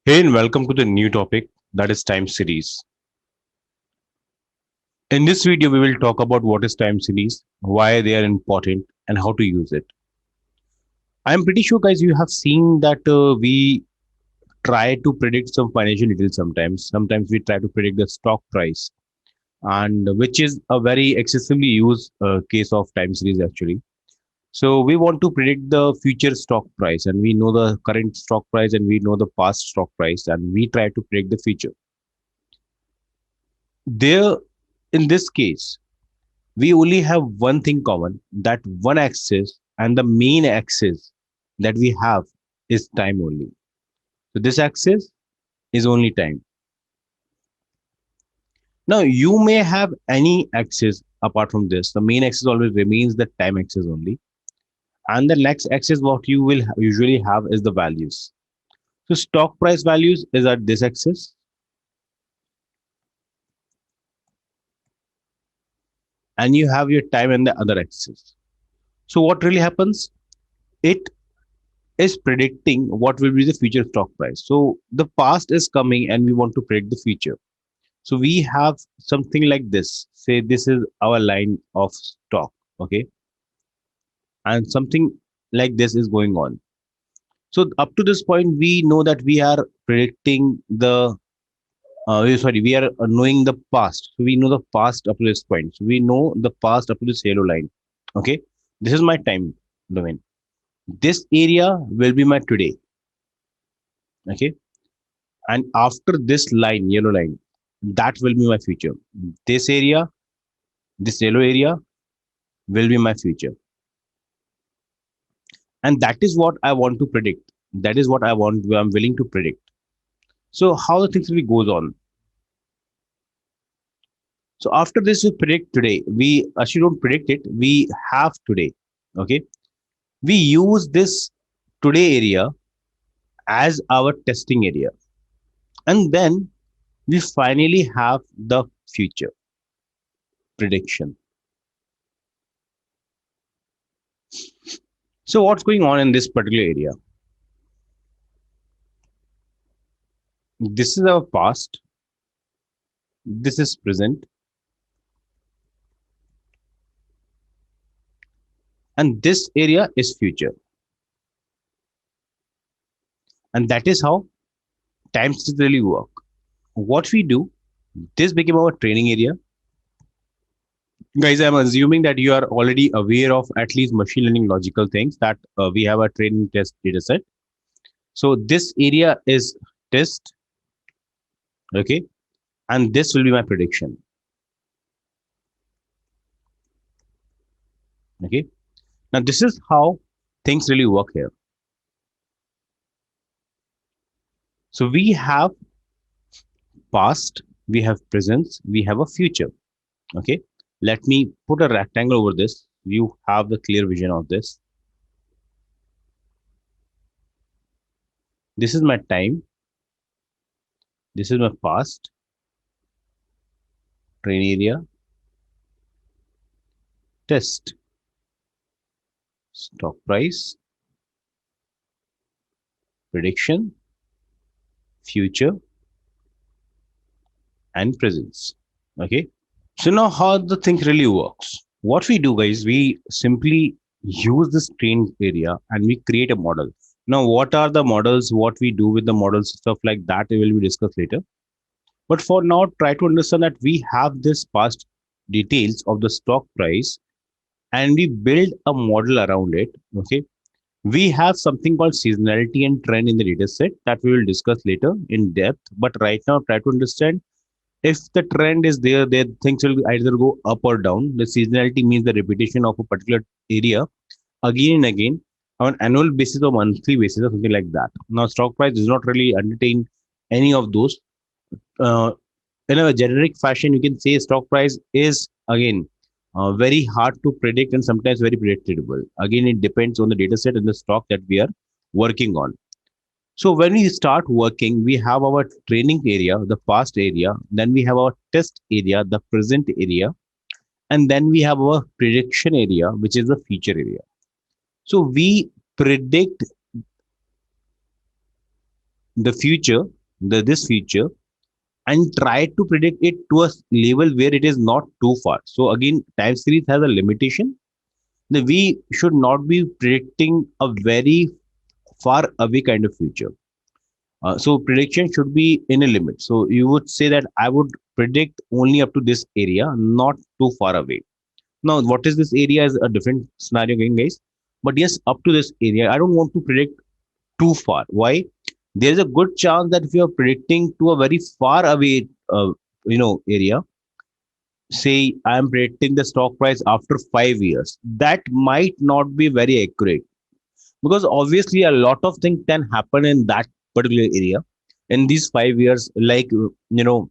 Hey, and welcome to the new topic that is time series. In this video, we will talk about what is time series, why they are important, and how to use it. I'm pretty sure, guys, you have seen that we try to predict some financial details sometimes. Sometimes we try to predict the stock price, and which is a very excessively used case of time series actually. So we want to predict the future stock price, and we know the current stock price, and we know the past stock price, and we try to predict the future. There, in this case, we only have one thing common, that one axis, and the main axis that we have is time only. So this axis is only time. Now you may have any axis apart from this. The main axis always remains the time axis only, and the next axis what you will usually have is the values. So stock price values is at this axis, and you have your time and the other axis. So what really happens? It is predicting what will be the future stock price. So the past is coming and we want to predict the future. So we have something like this. Say this is our line of stock, okay? And something like this is going on. So up to this point, we know that we are predicting we are knowing the past. So we know the past up to this point. So we know the past up to this yellow line, okay? This is my time domain. This area will be my today, okay? And after this line, yellow line, that will be my future. This area, this yellow area will be my future. And that is what I want to predict. That is what I'm willing to predict. So how the things really goes on. So after this, we predict today. We actually don't predict it. We have today. Okay. We use this today area as our testing area. And then we finally have the future prediction. So what's going on in this particular area? This is our past. This is present. And this area is future. And that is how time series really work. What we do, this became our training area. Guys, I'm assuming that you are already aware of at least machine learning logical things, that we have a training test data set. So this area is test, okay, and this will be my prediction, okay. Now this is how things really work here. So we have past, we have present, we have a future, okay. Let me put a rectangle over this. You have the clear vision of this. This is my time. This is my past, train area, test, stock price, prediction, future, and presence. Okay. So now how the thing really works. What we do, guys, we simply use this train area and we create a model. Now, what are the models? What we do with the models, stuff like that, we will be discussed later. But for now, try to understand that we have this past details of the stock price and we build a model around it. Okay. We have something called seasonality and trend in the data set that we will discuss later in depth. But right now, try to understand if the trend is there, then things will either go up or down. The seasonality means the repetition of a particular area again and again on an annual basis or monthly basis or something like that. Now, stock price does not really entertain any of those. Uh, in a generic fashion, you can say stock price is again very hard to predict and sometimes very predictable. Again, it depends on the data set and the stock that we are working on. So when we start working, we have our training area, the past area, then we have our test area, the present area, and then we have our prediction area, which is the future area. So we predict the future, this future, and try to predict it to a level where it is not too far. So again, time series has a limitation. We should not be predicting a very far away kind of future. So prediction should be in a limit. So you would say that I would predict only up to this area, not too far away. Now, what is this area is a different scenario again, guys. But yes, up to this area, I don't want to predict too far. Why? There's a good chance that if you are predicting to a very far away, area, say I am predicting the stock price after 5 years, that might not be very accurate because obviously a lot of things can happen in that particular area in these 5 years. Like in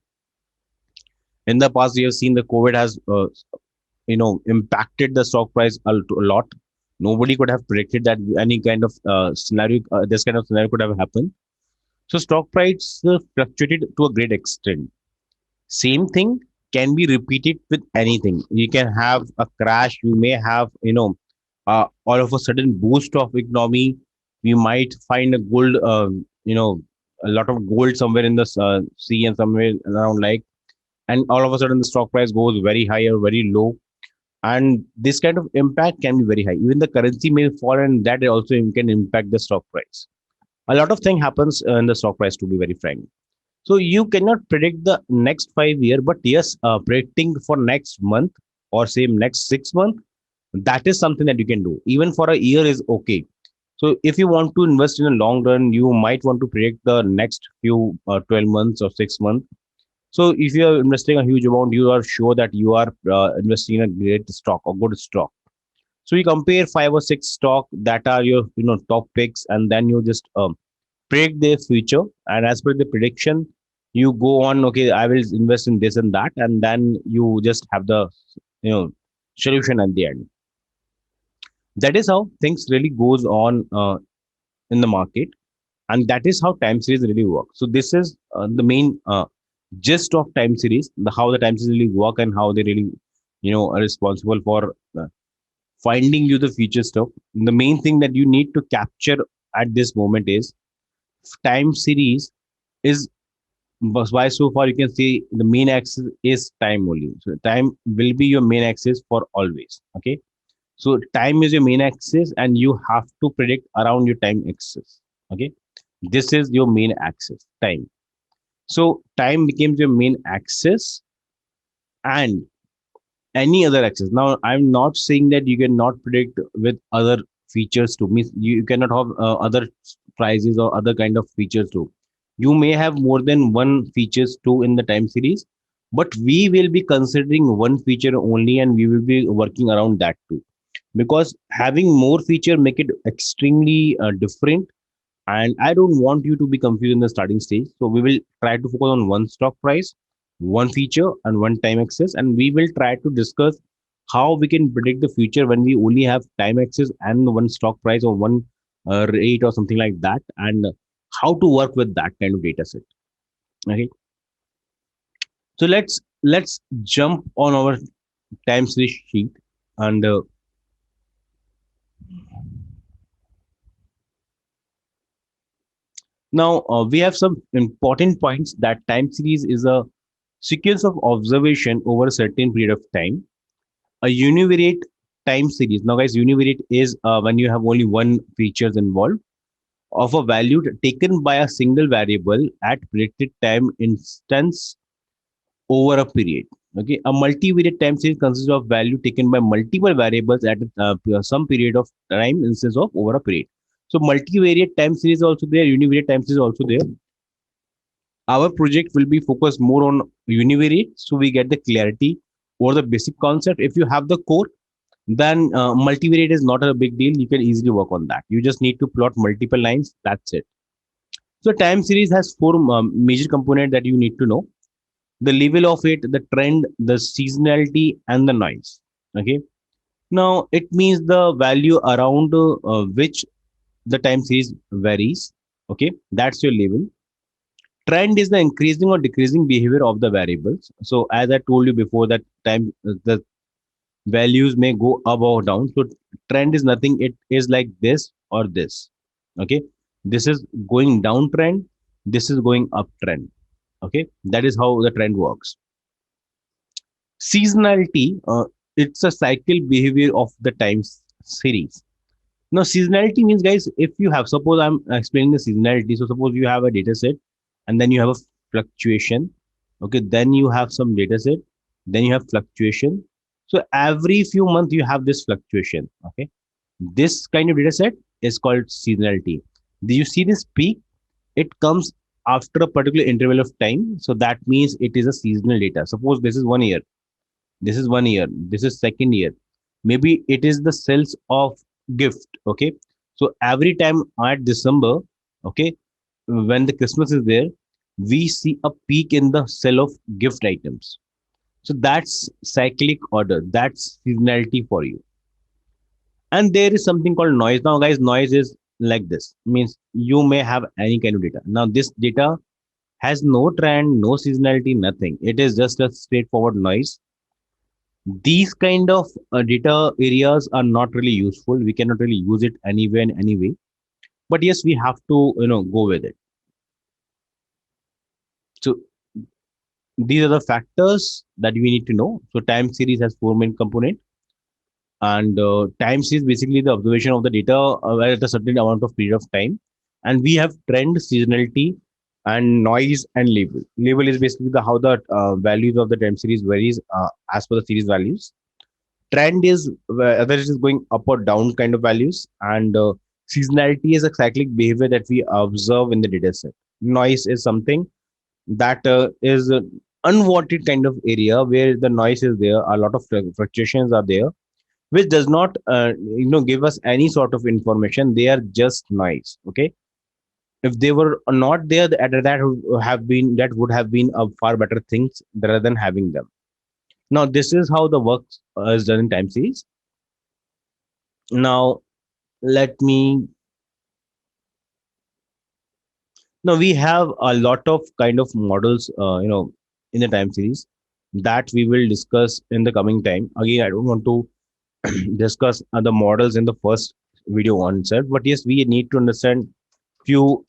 the past, we have seen the COVID has impacted the stock price a lot. Nobody could have predicted that any kind of scenario, this kind of scenario could have happened. So stock price fluctuated to a great extent. Same thing can be repeated with anything. You can have a crash. You may have, all of a sudden boost of economy. We might find a gold, a lot of gold somewhere in the sea and somewhere around like, and all of a sudden the stock price goes very high or very low. And this kind of impact can be very high. Even the currency may fall, and that also can impact the stock price. A lot of thing happens in the stock price, to be very frank. So you cannot predict the next 5 year, but yes, predicting for next month or say next 6 months, that is something that you can do. Even for a year is okay. So if you want to invest in a long run, you might want to predict the next few 12 months or 6 months. So if you are investing a huge amount, you are sure that you are investing in a great stock or good stock. So you compare 5 or 6 stock that are your top picks, and then you just predict their future. And as per the prediction, you go on. Okay, I will invest in this and that, and then you just have the you know solution at the end. That is how things really goes on in the market, and that is how time series really work. So this is the main gist of time series, how the time series really work and how they really are responsible for finding you the future stuff. The main thing that you need to capture at this moment is time series is why so far you can see the main axis is time only. So time will be your main axis for always. Okay. So time is your main axis and you have to predict around your time axis. Okay. This is your main axis, time. So time becomes your main axis and any other axis. Now, I'm not saying that you cannot predict with other features too. Means you cannot have other prices or other kind of features too. You may have more than one features too in the time series, but we will be considering one feature only, and we will be working around that too. Because having more feature make it extremely different, and I don't want you to be confused in the starting stage. So we will try to focus on one stock price, one feature, and one time axis. And we will try to discuss how we can predict the future when we only have time axis and one stock price or one rate or something like that, and how to work with that kind of data set. Okay. So let's jump on our time series sheet and now we have some important points that time series is a sequence of observation over a certain period of time. A univariate time series. Now, guys, univariate is when you have only one features involved of a value taken by a single variable at predicted time instance over a period. Okay, a multivariate time series consists of value taken by multiple variables at some period of time instance of over a period. So multivariate time series is also there, univariate time series is also there. Our project will be focused more on univariate, so we get the clarity or the basic concept. If you have the core, then multivariate is not a big deal. You can easily work on that. You just need to plot multiple lines. That's it. So time series has four major components that you need to know: the level of it, the trend, the seasonality, and the noise. Okay. Now it means the value around which the time series varies. Okay, that's your level. Trend is the increasing or decreasing behavior of the variables. So as I told you before, that time the values may go up or down. So trend is nothing. It is like this or this. Okay, this is going down trend. this is going uptrend. Okay, that is how the trend works. Seasonality, it's a cycle behavior of the time series. Now, seasonality means, guys, if you have, suppose I'm explaining the seasonality. So, suppose you have a data set and then you have a fluctuation. Okay, then you have some data set, then you have fluctuation. So, every few months you have this fluctuation. Okay, this kind of data set is called seasonality. Do you see this peak? It comes after a particular interval of time. So, that means it is a seasonal data. Suppose this is 1 year, this is 1 year, this is second year, maybe it is the sales of gift. Okay, so every time at December, okay, when the Christmas is there, we see a peak in the sale of gift items. So that's cyclic order, that's seasonality for you. And there is something called noise. Now, guys, noise is like this, means you may have any kind of data. Now this data has no trend, no seasonality, nothing. It is just a straightforward noise. These kind of data areas are not really useful. We cannot really use it anywhere in any way. But yes, we have to, go with it. So these are the factors that we need to know. So time series has four main component, and time series basically the observation of the data at a certain amount of period of time. And we have trend, seasonality, and noise and label. Label is basically the how the values of the time series varies as per the series values. Trend is whether it is going up or down kind of values, and seasonality is a cyclic behavior that we observe in the data set. Noise is something that is an unwanted kind of area where the noise is there, a lot of fluctuations are there, which does not give us any sort of information. They are just noise. Okay, if they were not there, that would have been a far better things rather than having them. Now this is how the work is done in time series. Now let me now we have a lot of kind of models in the time series that we will discuss in the coming time. Again, I don't want to discuss the models in the first video on itself, but yes, we need to understand few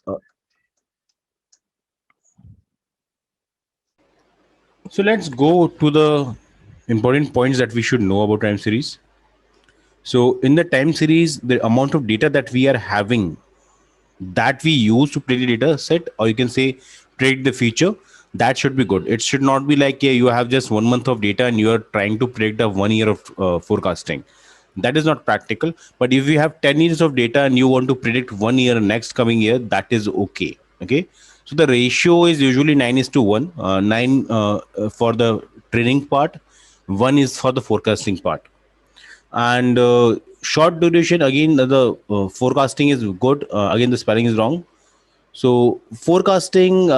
so let's go to the important points that we should know about time series. So in the time series, the amount of data that we are having, that we use to predict the data set, or you can say predict the future, that should be good. It should not be like, yeah, you have just 1 month of data and you are trying to predict a 1 year of forecasting. That is not practical. But if you have 10 years of data and you want to predict 1 year next coming year, that is okay. Okay, so the ratio is usually 9:1. 9 for the training part, 1 is for the forecasting part. And short duration, again the forecasting is good. Again, the spelling is wrong. So forecasting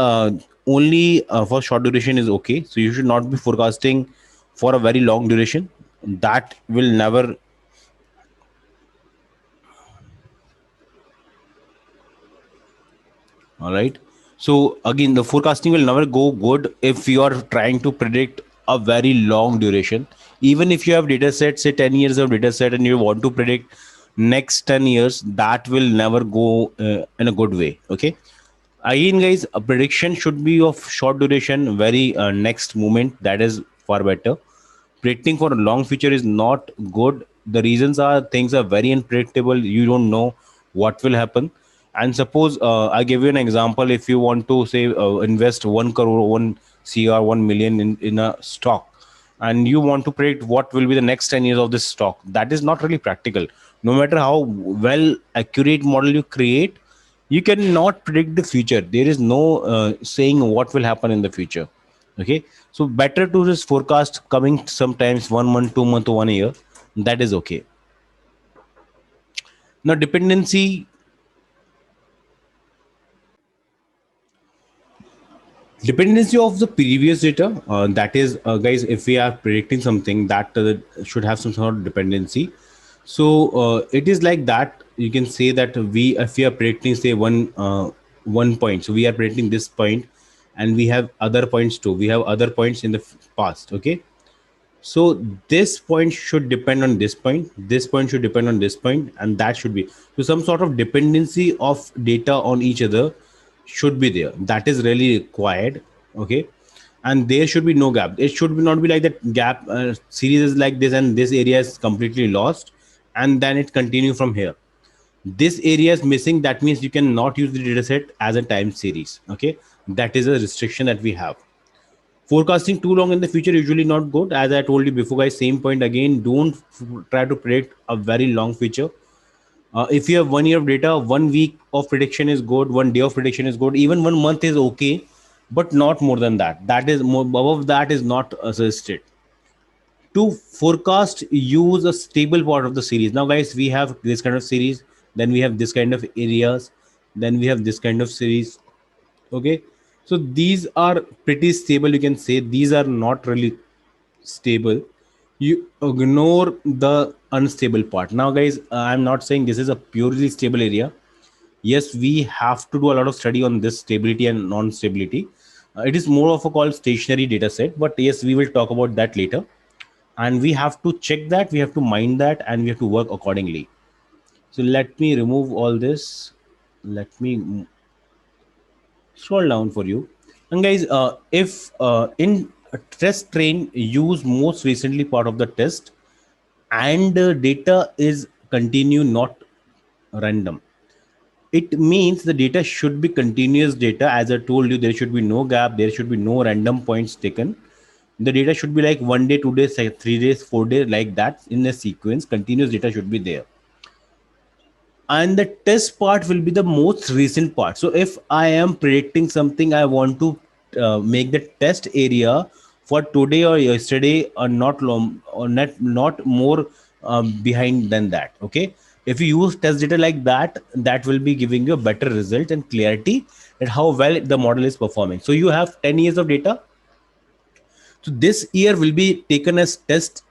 only for short duration is okay. So you should not be forecasting for a very long duration. That will never. All right. So again, the forecasting will never go good if you are trying to predict a very long duration. Even if you have data set, say 10 years of data set, and you want to predict next 10 years, that will never go in a good way. Okay. Again, guys, a prediction should be of short duration, very next moment. That is far better. Predicting for a long future is not good. The reasons are things are very unpredictable. You don't know what will happen. And suppose I give you an example. If you want to say invest 1 crore, 1 CR, 1 million in a stock, and you want to predict what will be the next 10 years of this stock, that is not really practical. No matter how well accurate model you create, you cannot predict the future. There is no saying what will happen in the future. Okay, so better to just forecast coming sometimes 1 month, 2 month, 1 year. That is okay. Now dependency of the previous data, that is guys, if we are predicting something, that should have some sort of dependency. So it is like that. You can say that we if we are predicting say one point, so we are predicting this point, and we have other points too. We have other points in the past. Okay, so this point should depend on this point should depend on this point, and that should be so some sort of dependency of data on each other. should be there. That is really required. Okay. And there should be no gap. It should not be like that gap series is like this and this area is completely lost and then it continue from here. This area is missing. That means you cannot use the dataset as a time series. Okay. That is a restriction that we have. Forecasting too long in the future usually not good. As I told you before, guys, same point again. Don't try to predict a very long future. If you have 1 year of data, 1 week of prediction is good, 1 day of prediction is good, even 1 month is okay, but not more than that. That is more above that is not suggested. To forecast, use a stable part of the series. Now, guys, we have this kind of series, then we have this kind of areas, then we have this kind of series. Okay, so these are pretty stable. You can say these are not really stable. You ignore the unstable part. Now, guys, I'm not saying this is a purely stable area. Yes, we have to do a lot of study on this stability and non-stability. It is more of a called stationary data set, but yes, we will talk about that later. And we have to check that, we have to mind that, and we have to work accordingly. So let me remove all this. Let me scroll down for you. And guys, if in a test train use most recently part of the test and data is continue not random, it means the data should be continuous data. As I told you, there should be no gap, there should be no random points taken. The data should be like 1 day, 2 days, 3 days, 4 days, like that in a sequence. Continuous data should be there, and the test part will be the most recent part. So if I am predicting something, I want to make the test area for today or yesterday, or not long or not more behind than that. Okay, if you use test data like that, that will be giving you a better result and clarity at how well the model is performing. So you have 10 years of data. So this year will be taken as test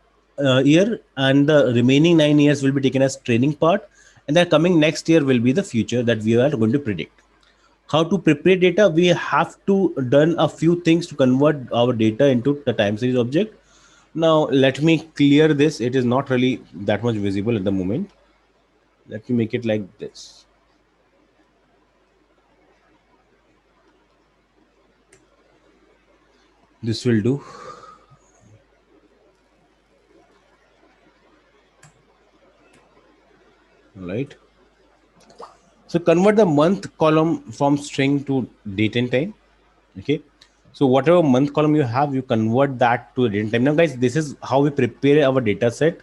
year, and the remaining 9 years will be taken as training part, and the coming next year will be the future that we are going to predict. How to prepare data? We have to done a few things to convert our data into the time series object. Now let me clear this. It is not really that much visible at the moment. Let me make it like this. This will do. All right. So convert the month column from string to date and time. Okay. So whatever month column you have, you convert that to a date and time. Now, guys, this is how we prepare our data set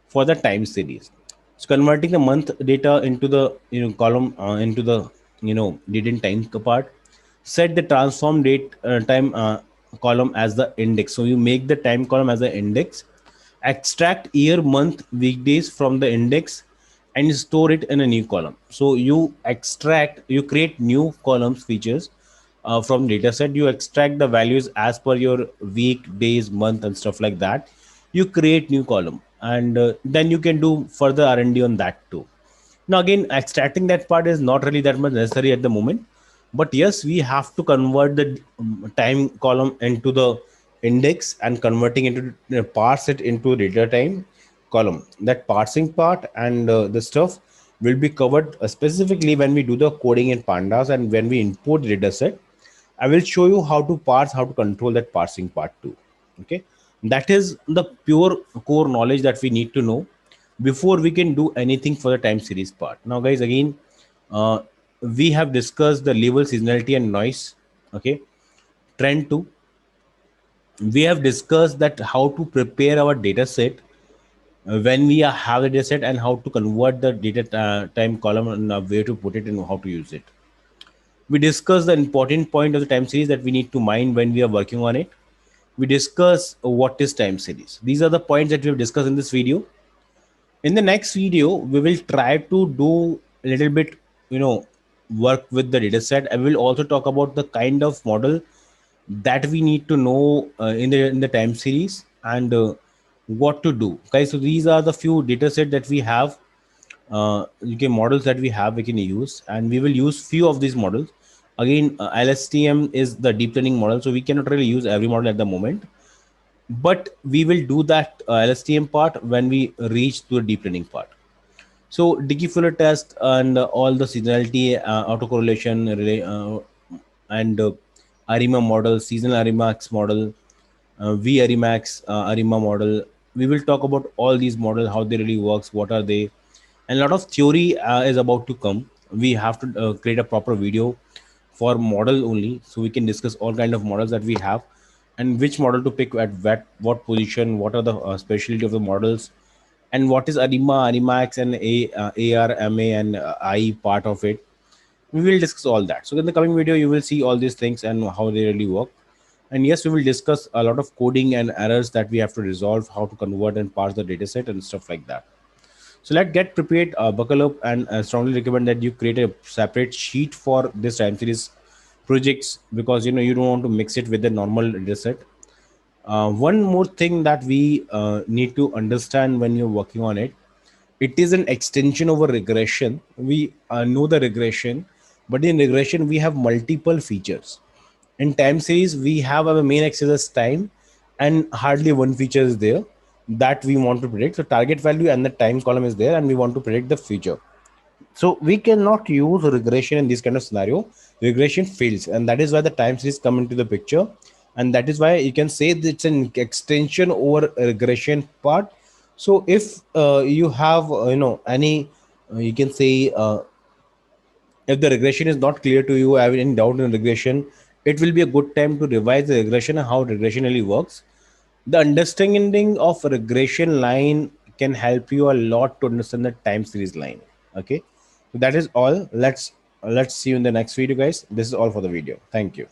for the time series. So converting the month data into the column into the date and time part. Set the transform date time column as the index. So you make the time column as the index. Extract year, month, weekdays from the index and store it in a new column. So you create new columns features from dataset. You extract the values as per your week, days, month, and stuff like that. You create new column, and then you can do further R&D on that too. Now again, extracting that part is not really that much necessary at the moment, but yes, we have to convert the time column into the index and converting into parse it into data time column. That parsing part and the stuff will be covered specifically when we do the coding in pandas and when we import the data set. I will show you how to parse, how to control that parsing part too. Okay, that is the pure core knowledge that we need to know before we can do anything for the time series part. Now, guys, again, uh, we have discussed the level, seasonality, and noise. Okay, trend two. We have discussed that how to prepare our data set when we have the data set and how to convert the data time column and where to put it and how to use it. We discussed the important point of the time series that we need to mind when we are working on it. We discuss what is time series. These are the points that we have discussed in this video. In the next video, we will try to do a little bit, work with the data set. I will also talk about the kind of model that we need to know in the time series and what to do. Okay, so these are the few data set that we have. Models that we have we can use, and we will use few of these models. Again, LSTM is the deep learning model, so we cannot really use every model at the moment, but we will do that LSTM part when we reach to the deep learning part. So Dickey Fuller test and all the seasonality, autocorrelation, and ARIMA model, seasonal ARIMAX model, V ARIMAX ARIMA model. We will talk about all these models, how they really works, what are they, and a lot of theory is about to come. We have to create a proper video for model only, so we can discuss all kind of models that we have, and which model to pick at what position, what are the specialty of the models, and what is ARIMA, ARIMAX, and AR, MA, and I part of it. We will discuss all that. So in the coming video, you will see all these things and how they really work. And yes, we will discuss a lot of coding and errors that we have to resolve, how to convert and parse the dataset and stuff like that. So let's get prepared, buckle up, and strongly recommend that you create a separate sheet for this time series projects, because you don't want to mix it with the normal dataset. One more thing that we need to understand when you're working on it, it is an extension of a regression. We know the regression, but in regression we have multiple features. In time series we have our main axis as time, and hardly one feature is there that we want to predict. So target value and the time column is there, and we want to predict the future. So we cannot use regression in this kind of scenario. Regression fails, and that is why the time series come into the picture, and that is why you can say that it's an extension over regression part. So if you have any you can say if the regression is not clear to you, have any doubt in regression, it will be a good time to revise the regression and how regression really works. The understanding of regression line can help you a lot to understand the time series line. Okay, so that is all. Let's see you in the next video, guys. This is all for the video. Thank you.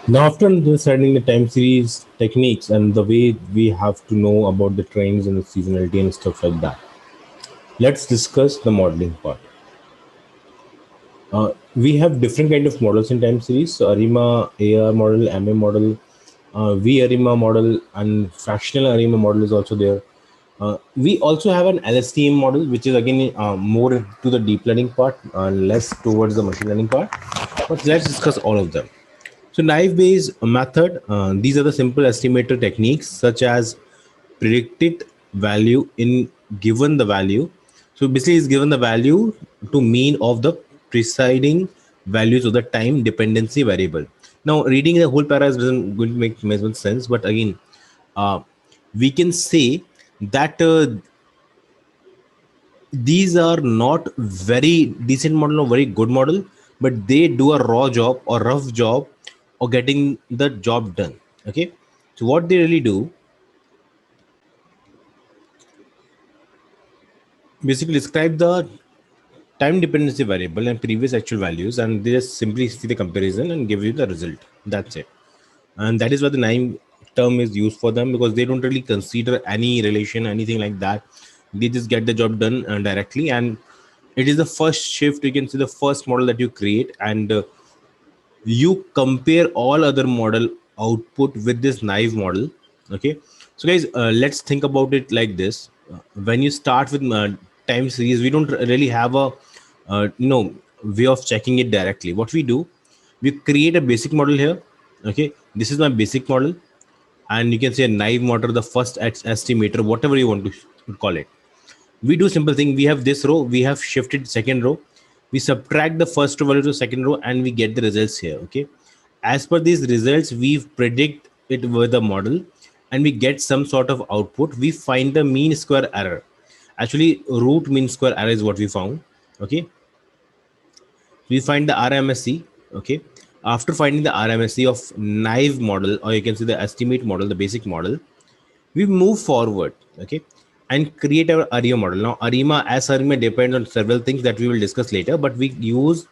Now, after understanding the time series techniques and the way we have to know about the trends and the seasonality and stuff like that, let's discuss the modeling part. We have different kind of models in time series. So ARIMA, AR model, MA model, V ARIMA model, and fractional ARIMA model is also there. We also have an LSTM model, which is again more to the deep learning part and less towards the machine learning part. But let's discuss all of them. So naive-based method, these are the simple estimator techniques such as predicted value in given the value. So basically it's given the value to mean of the preceding values of the time dependency variable. Now reading the whole para doesn't going to make much sense, but again, we can say that these are not very decent model or very good model, but they do a raw job or rough job or getting the job done. Okay, so what they really do, basically describe the time dependency variable and previous actual values, and they just simply see the comparison and give you the result. That's it. And that is why the name term is used for them, because they don't really consider any relation, anything like that. They just get the job done directly, and it is the first shift. You can see the first model that you create, and you compare all other model output with this naive model. Okay, so guys, let's think about it like this. When you start with time series, we don't really have a way of checking it directly. What we do, we create a basic model here. Okay, this is my basic model, and you can say a naive model, the first estimator, whatever you want to call it. We do simple thing. We have this row, we have shifted second row, we subtract the first row value to second row, and we get the results here. Okay, as per these results, we predict it with the model, and we get some sort of output. We find the mean square error. Actually, root mean square error is what we found. Okay, we find the RMSE. Okay, after finding the RMSE of naive model, or you can see the estimate model, the basic model, we move forward. Okay, and create our ARIMA model. Now ARIMA depends on several things that we will discuss later, but we use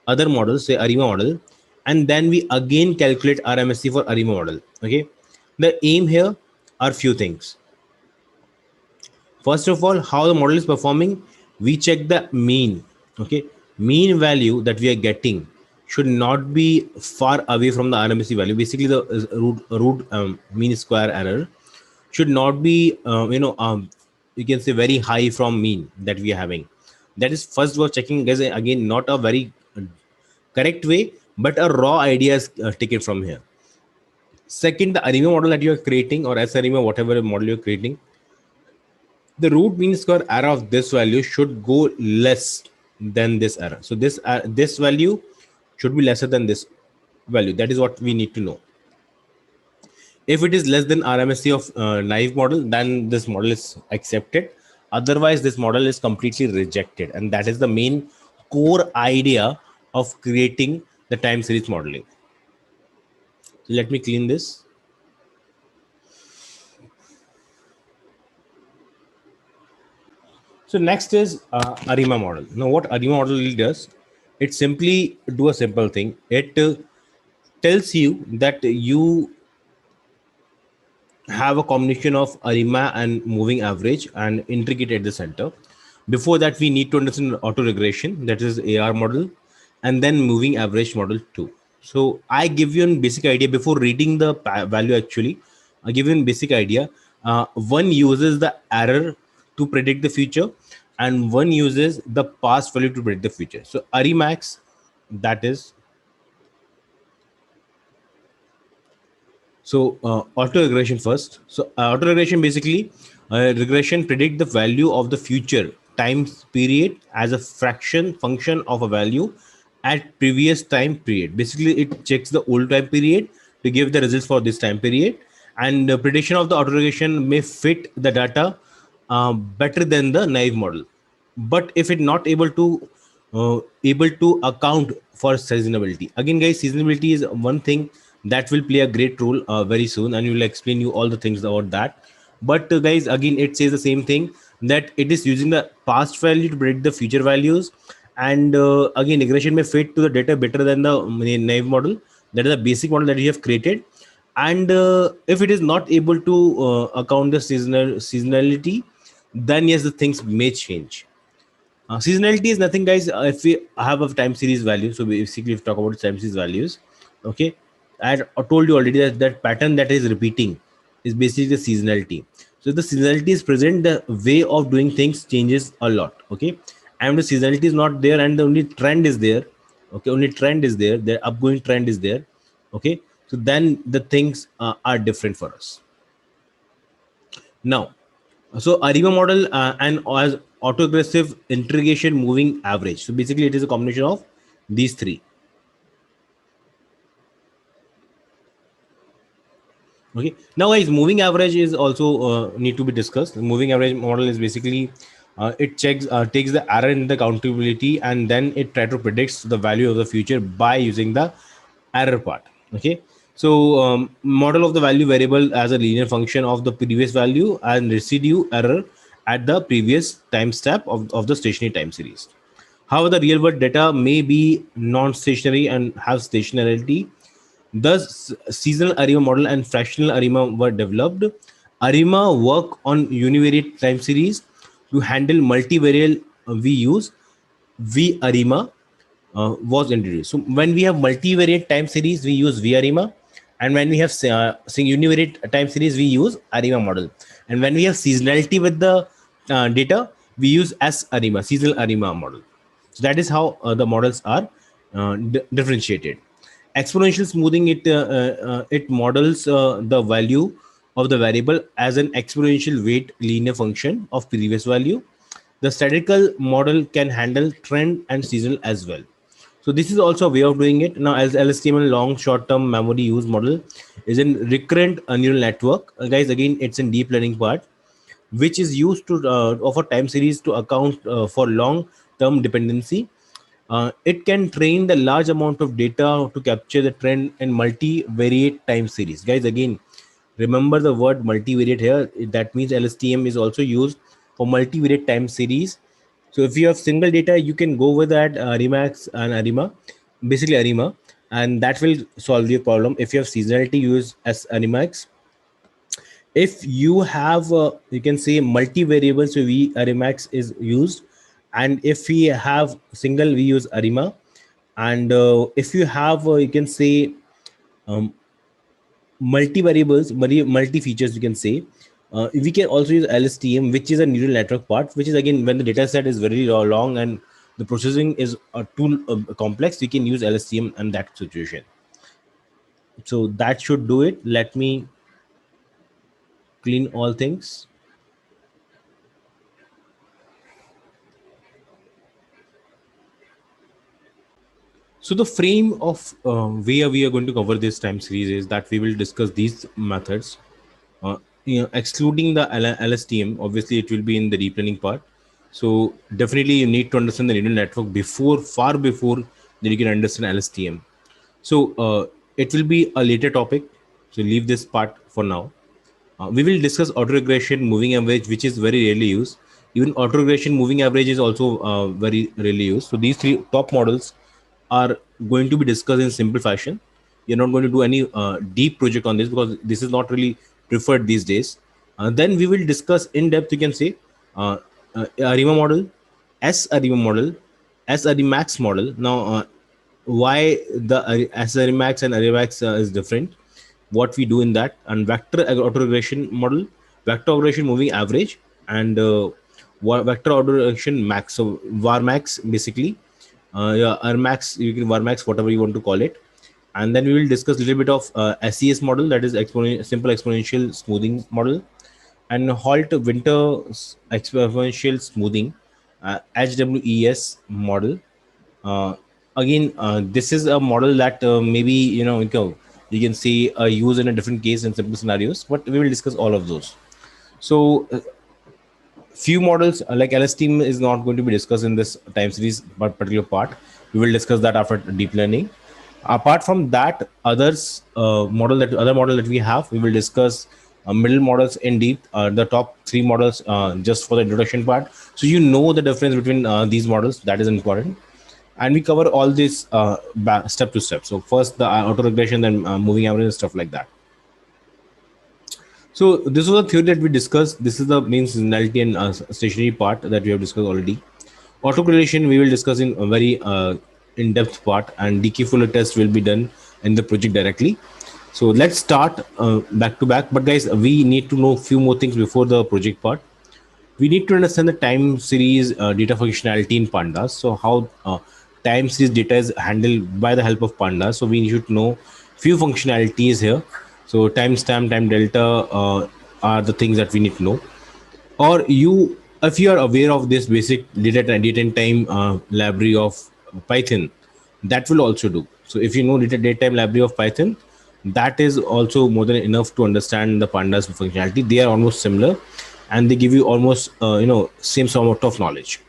other models, say ARIMA model, and then we again calculate RMSE for ARIMA model. Okay, the aim here are few things. First of all, how the model is performing, we check the mean. Okay, mean value that we are getting should not be far away from the RMSE value. Basically, the root mean square error should not be you can say very high from mean that we are having. That is first worth checking, guys. Again, not a very correct way, but a raw idea is taken from here. Second, the ARIMA model that you are creating, or SARIMA, whatever model you're creating, the root mean square error of this value should go less than this error. So this value should be lesser than this. value. That is what we need to know. If it is less than RMSE of naive model, then this model is accepted. Otherwise, this model is completely rejected. And that is the main core idea of creating the time series modeling. So let me clean this. So next is ARIMA model. Now, what ARIMA model does, it simply do a simple thing. It tells you that you have a combination of ARIMA and moving average and integrate at the center. Before that, we need to understand auto regression, that is AR model, and then moving average model too. So I give you a basic idea before reading the value. Actually, I give you a basic idea. One uses the error to predict the future, and one uses the past value to predict the future. So Arimax, that is. So auto regression first. So auto regression basically, regression predict the value of the future time period as a fraction function of a value at previous time period. Basically, it checks the old time period to give the results for this time period, and the prediction of the auto regression may fit the data better than the naive model. But if it not able to account for seasonability, again guys, seasonability is one thing that will play a great role very soon, and we will explain you all the things about that. But guys, again, it says the same thing, that it is using the past value to predict the future values, and again, regression may fit to the data better than the naive model. That is a basic model that you have created. And if it is not able to account the seasonality, then yes, the things may change. Seasonality is nothing, guys. If we have a time series value, so basically, if we talk about time series values, okay, I told you already that that pattern that is repeating is basically the seasonality. So if the seasonality is present, the way of doing things changes a lot. Okay, and the seasonality is not there, and the only trend is there. Okay, only trend is there. The upgoing trend is there. Okay, so then the things are different for us. Now, so ARIMA model and as autoaggressive integration moving average. So basically, it is a combination of these three. Okay. Now, guys, moving average is also need to be discussed. The moving average model is basically it checks takes the error in the countability, and then it try to predict the value of the future by using the error part. Okay. So model of the value variable as a linear function of the previous value and residue error at the previous time step of the stationary time series. However, the real world data may be non-stationary and have stationarity. Thus, seasonal ARIMA model and fractional ARIMA were developed. ARIMA work on univariate time series to handle multivariate. We use VARIMA was introduced. So when we have multivariate time series, we use VARIMA, and when we have univariate time series, we use ARIMA model. And when we have seasonality with the data, we use SARIMA, seasonal ARIMA model. So that is how the models are differentiated. Exponential smoothing, it models the value of the variable as an exponential weight linear function of previous value. The statistical model can handle trend and seasonal as well. So this is also a way of doing it. Now, as LSTM, long short-term memory use model, is in recurrent neural network. Guys, again, it's in deep learning part, which is used to offer time series to account for long-term dependency. It can train the large amount of data to capture the trend in multivariate time series. Guys, again, remember the word multivariate here. That means LSTM is also used for multivariate time series. So if you have single data, you can go with that Remax and Arima, basically Arima, and that will solve your problem. If you have seasonality, use as Arimax. If you have you can say multi-variables, so we Arimax is used, and if we have single, we use Arima. And if you have you can say um, multi-variables, multi-features, you can say we can also use LSTM, which is a neural network part, which is again when the data set is very long and the processing is too complex, we can use LSTM in that situation. So that should do it. Let me clean all things. So the frame of where we are going to cover this time series is that we will discuss these methods, excluding the LSTM. Obviously, it will be in the deep learning part. So definitely, you need to understand the neural network far before that you can understand LSTM. So it will be a later topic. So leave this part for now. We will discuss autoregression, moving average, which is very rarely used. Even autoregression, moving average is also very rarely used. So these three top models are going to be discussed in simple fashion. You're not going to do any deep project on this because this is not really preferred these days. Then we will discuss in depth, you can say, ARIMA model, S-ARIMA model, S-ARIMAX model. Now, why the S-ARIMAX and ARIMAX is different, what we do in that, and vector autoregression model, vector autoregression moving average, and vector autoregression max. So var max basically, yeah, Rmax, you can Varmax, whatever you want to call it. And then we will discuss a little bit of SES model, that is simple exponential smoothing model, and Holt winter exponential smoothing, HWES model. Uh, Again, this is a model that maybe you can see use in a different case in simple scenarios, but we will discuss all of those. So few models like LSTM is not going to be discussed in this time series, but particular part we will discuss that after deep learning. Apart from that, other model that we have, we will discuss middle models in deep, the top three models just for the introduction part, so you know the difference between these models. That is important, and we cover all this step to step. So first the auto regression, then moving average and stuff like that. So this was a theory that we discussed. This is the main seasonality and stationary part that we have discussed already. Autocorrelation we will discuss in a very in-depth part, and decay fuller test will be done in the project directly. So let's start back to back. But guys, we need to know a few more things before the project part. We need to understand the time series data functionality in pandas. So how time series data is handled by the help of pandas. So we should know few functionalities here. So timestamp, time delta are the things that we need to know. Or you, if you are aware of this basic date and time library of Python, that will also do. So if you know date time library of Python, that is also more than enough to understand the pandas functionality. They are almost similar, and they give you almost same sort of knowledge.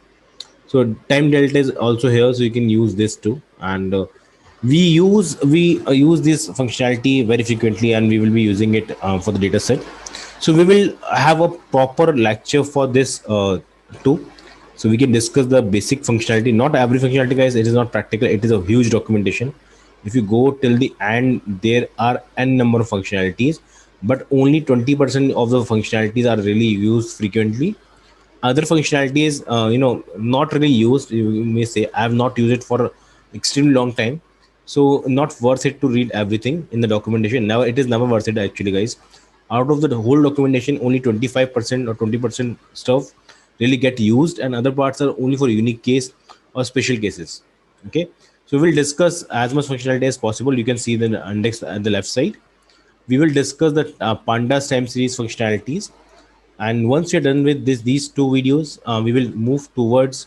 So time delta is also here, so you can use this too. And we use this functionality very frequently, and we will be using it for the data set. So we will have a proper lecture for this too, so we can discuss the basic functionality. Not every functionality, guys, it is not practical. It is a huge documentation. If you go till the end, there are n number of functionalities, but only 20% of the functionalities are really used frequently. Other functionalities not really used, you may say. I have not used it for extremely long time, so not worth it to read everything in the documentation. Now it is never worth it actually, guys. Out of the whole documentation, only 25% or 20% stuff really get used, and other parts are only for unique case or special cases. Okay, so we'll discuss as much functionality as possible. You can see the index at the left side. We will discuss the pandas time series functionalities, and once you're done with these two videos, we will move towards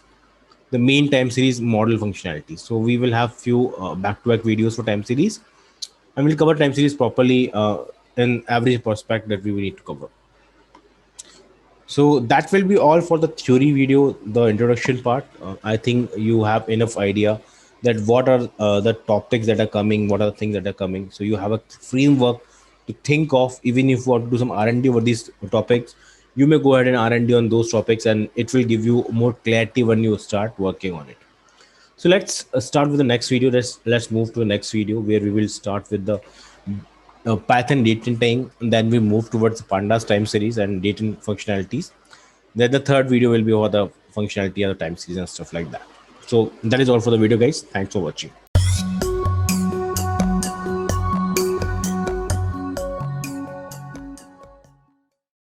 the main time series model functionality. So we will have few back-to-back videos for time series, and we'll cover time series properly in average prospect that we will need to cover. So that will be all for the theory video, the introduction part. I think you have enough idea that what are the topics that are coming, what are the things that are coming. So you have a framework to think of. Even if you want to do some R&D over these topics, you may go ahead and R&D on those topics, and it will give you more clarity when you start working on it. So let's start with the next video. Let's move to the next video, where we will start with the Python date and time, and then we move towards the pandas time series and date and functionalities. Then the third video will be about the functionality of the time series and stuff like that. So that is all for the video, guys. Thanks for watching.